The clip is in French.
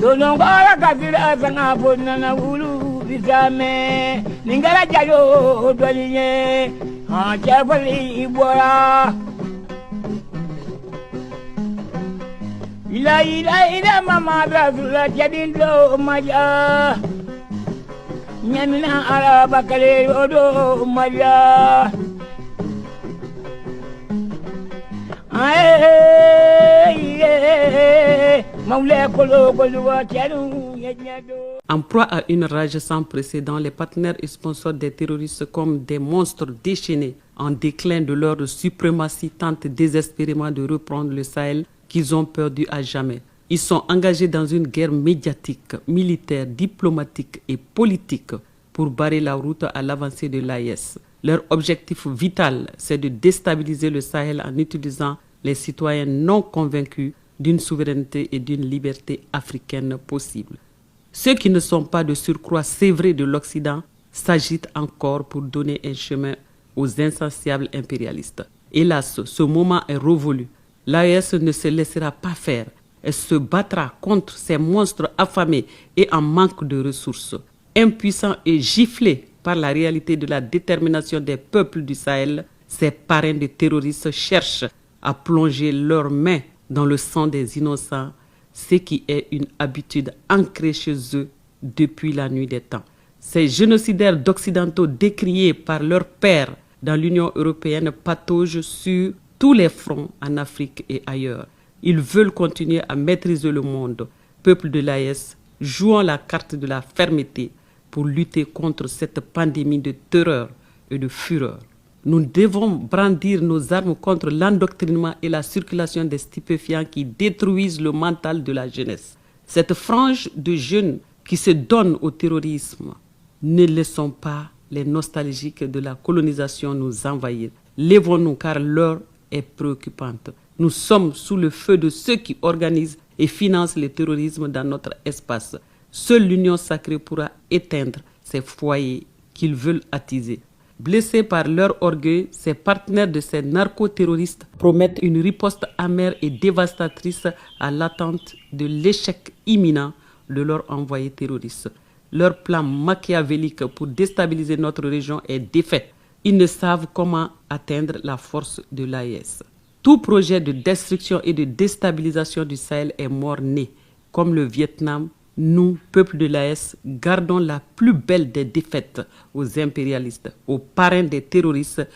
Donongora kabila sanga bonana wulu bisame ningara jayo dolinye ha chafali ibora ila mama brazula jadindo maja nyamina araba kale odo maja En proie à une rage sans précédent, les partenaires et sponsors des terroristes comme des monstres déchaînés en déclin de leur suprématie tentent désespérément de reprendre le Sahel qu'ils ont perdu à jamais. Ils sont engagés dans une guerre médiatique, militaire, diplomatique et politique pour barrer la route à l'avancée de l'AES. Leur objectif vital, c'est de déstabiliser le Sahel en utilisant les citoyens non convaincus d'une souveraineté et d'une liberté africaine possible. Ceux qui ne sont pas de surcroît sévrés de l'Occident s'agitent encore pour donner un chemin aux insatiables impérialistes. Hélas, ce moment est révolu. L'AES ne se laissera pas faire. Elle se battra contre ces monstres affamés et en manque de ressources. Impuissants et giflés par la réalité de la détermination des peuples du Sahel, ces parrains de terroristes cherchent à plonger leurs mains dans le sang des innocents, ce qui est une habitude ancrée chez eux depuis la nuit des temps. Ces génocidaires d'occidentaux décriés par leurs pairs dans l'Union européenne pataugent sur tous les fronts en Afrique et ailleurs. Ils veulent continuer à maîtriser le monde. Peuple de l'AES, jouons la carte de la fermeté pour lutter contre cette pandémie de terreur et de fureur. Nous devons brandir nos armes contre l'endoctrinement et la circulation des stupéfiants qui détruisent le mental de la jeunesse. Cette frange de jeunes qui se donnent au terrorisme, ne laissons pas les nostalgiques de la colonisation nous envahir. Lèvons-nous car l'heure est préoccupante. Nous sommes sous le feu de ceux qui organisent et financent le terrorisme dans notre espace. Seule l'union sacrée pourra éteindre ces foyers qu'ils veulent attiser. Blessés par leur orgueil, ces partenaires de ces narcoterroristes promettent une riposte amère et dévastatrice à l'attente de l'échec imminent de leur envoyé terroriste. Leur plan machiavélique pour déstabiliser notre région est défait. Ils ne savent comment atteindre la force de l'AES. Tout projet de destruction et de déstabilisation du Sahel est mort-né. Comme le Vietnam, nous, peuple de l'AES, gardons la plus belle des défaites aux impérialistes, aux parrains des terroristes